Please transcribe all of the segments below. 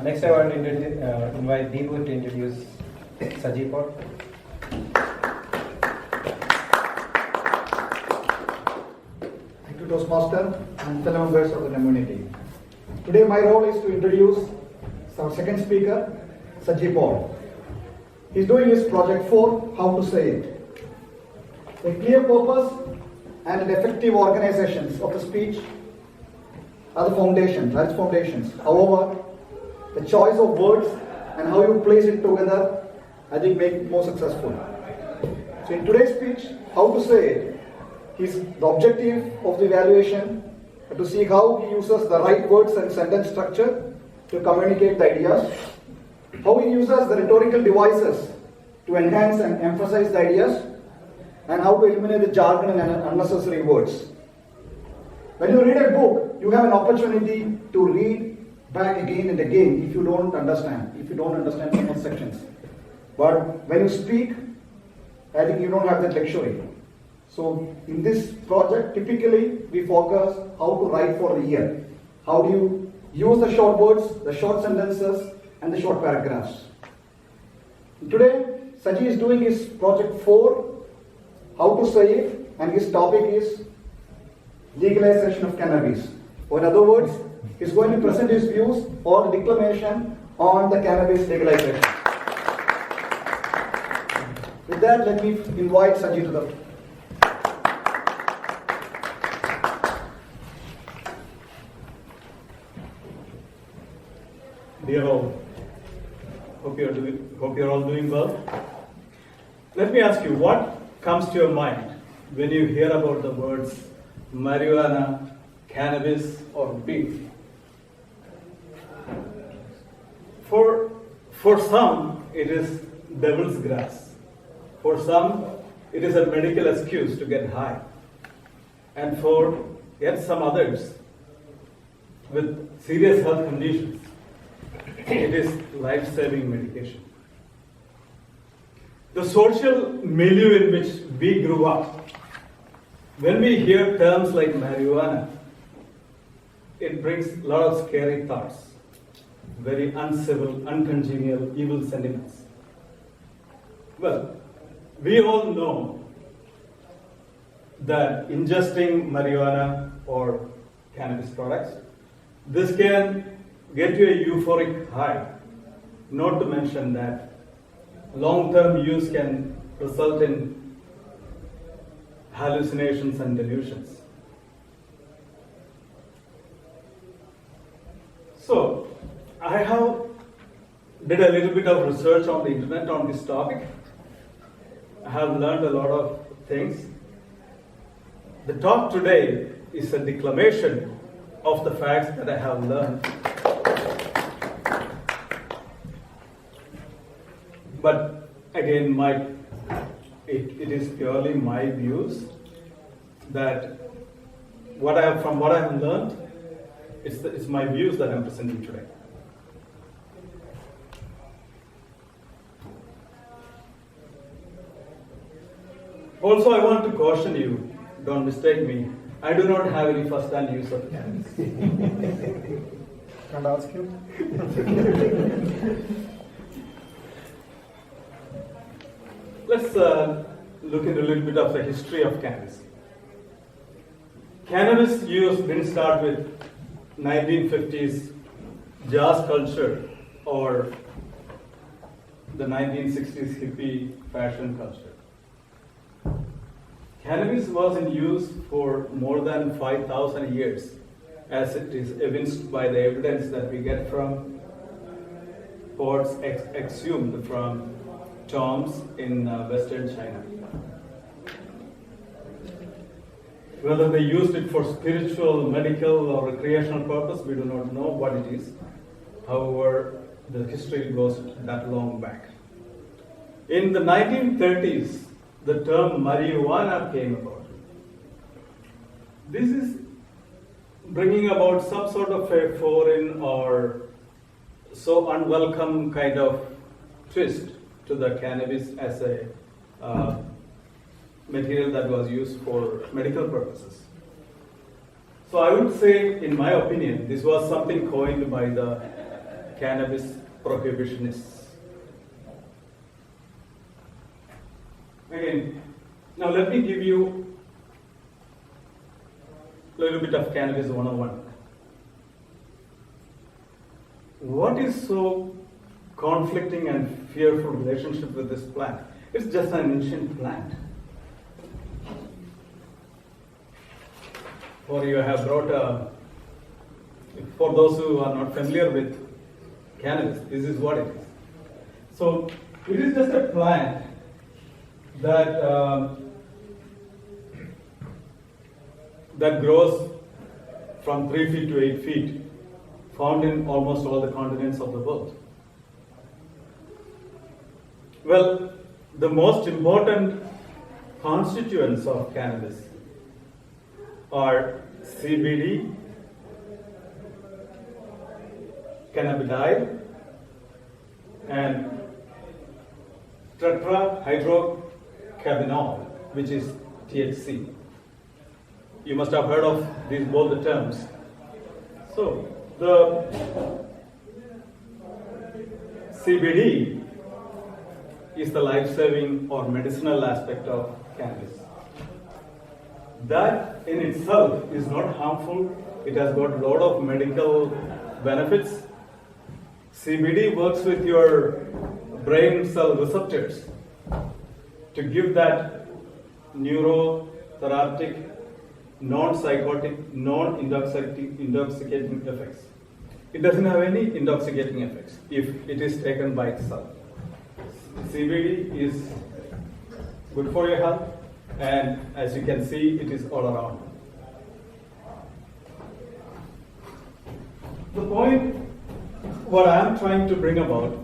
Next, I want to invite Deepu to introduce Saji. Thank you, Toastmaster and fellow members of the community. Today, my role is to introduce our second speaker, Saji Paul. He's doing his project 4, How to Say It. A clear purpose and an effective organizations of the speech are the foundations, that's foundations. However, the choice of words and how you place it together, I think make it more successful. So in today's speech, How to Say It, the objective of the evaluation to see how he uses the right words and sentence structure to communicate the ideas, how he uses the rhetorical devices to enhance and emphasize the ideas, and how to eliminate the jargon and unnecessary words. When you read a book, you have an opportunity to read back again and again if you don't understand some of the sections. But when you speak, I think you don't have that luxury. So in this project, typically we focus how to write for the ear. How do you use the short words, the short sentences, and the short paragraphs. Today, Saji is doing his project 4, How to Say It, and his topic is legalization of cannabis. Or in other words, he's going to present his views or the declamation on the cannabis legalization. With that, let me invite Saji to the Dear all, hope you're all doing well. Let me ask you, what comes to your mind when you hear about the words marijuana, cannabis, or beef? For some, it is devil's grass. For some, it is a medical excuse to get high. And for yet some others, with serious health conditions, it is life-saving medication. The social milieu in which we grew up, when we hear terms like marijuana, it brings a lot of scary thoughts, very uncivil, uncongenial, evil sentiments. Well, we all know that ingesting marijuana or cannabis products, this can get you a euphoric high. Not to mention that long-term use can result in hallucinations and delusions. So, I did a little bit of research on the internet on this topic. I have learned a lot of things. The talk today is a declamation of the facts that I have learned. But again, it is purely my views that from what I have learned, it's my views that I'm presenting today. Also, I want to caution you, don't mistake me, I do not have any first-hand use of cannabis. Can I ask you? Let's look into a little bit of the history of cannabis. Cannabis use didn't start with 1950s jazz culture or the 1960s hippie fashion culture. Cannabis was in use for more than 5,000 years, as it is evinced by the evidence that we get from pots exhumed from tombs in Western China. Whether they used it for spiritual, medical, or recreational purpose, we do not know what it is. However, the history goes that long back. In the 1930s, the term marijuana came about. This is bringing about some sort of a foreign or so unwelcome kind of twist to the cannabis as a material that was used for medical purposes. So I would say, in my opinion, this was something coined by the cannabis prohibitionists. Again, now let me give you a little bit of cannabis 101. What is so conflicting and fearful relationship with this plant? It's just an ancient plant. Or you have brought for those who are not familiar with cannabis, this is what it is. So it is just a plant that that grows from 3 feet to 8 feet, found in almost all the continents of the world. Well, the most important constituents of cannabis are CBD, cannabidiol, and tetrahydrocannabinol, which is THC. You must have heard of these both the terms. So the CBD is the life-saving or medicinal aspect of cannabis. That in itself is not harmful. It has got a lot of medical benefits. CBD works with your brain cell receptors to give that neurotherapeutic, non-psychotic, non-intoxicating effects. It doesn't have any intoxicating effects if it is taken by itself. CBD is good for your health, and as you can see, it is all around. The point, what I am trying to bring about,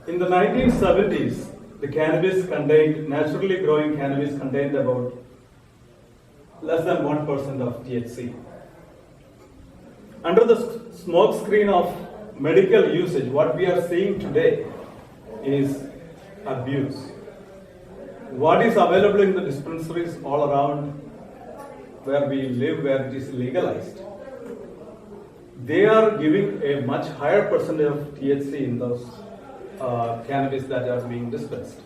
in the 1970s, the cannabis contained, naturally growing cannabis contained about less than 1% of THC. Under the smoke screen of medical usage, what we are seeing today is abuse. What is available in the dispensaries all around where we live, where it is legalized, they are giving a much higher percentage of THC in those cannabis that are being dispensed.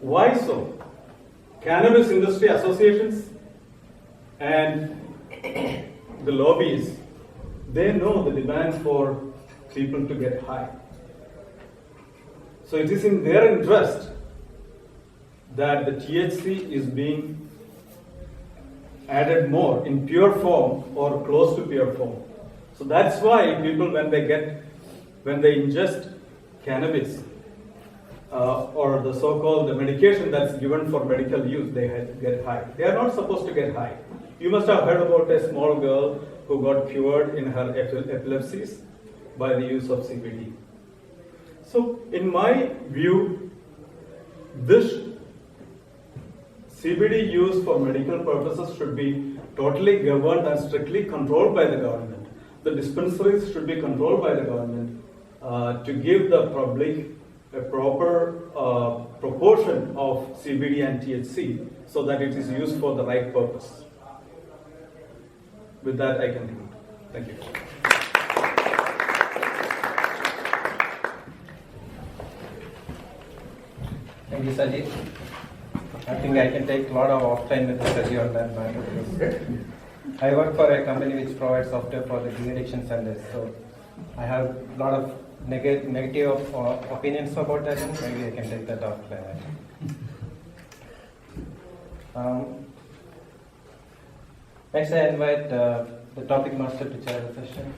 Why so? Cannabis industry associations and the lobbies, they know the demand for people to get high. So it is in their interest that the THC is being added more in pure form or close to pure form. So that's why people, when they ingest cannabis or the so-called medication that's given for medical use, they get high. They are not supposed to get high. You must have heard about a small girl who got cured in her epilepsies by the use of CBD. So in my view, this CBD use for medical purposes should be totally governed and strictly controlled by the government. The dispensaries should be controlled by the government to give the public a proper proportion of CBD and THC so that it is used for the right purpose. With that, I conclude. Thank you. Thank you, Saji. I think I can take a lot of offline with Saji on that matter because I work for a company which provides software for the de-addiction centers. So I have a lot of negative opinions about that, and maybe I can take that offline. Next, I invite the topic master to chair the session.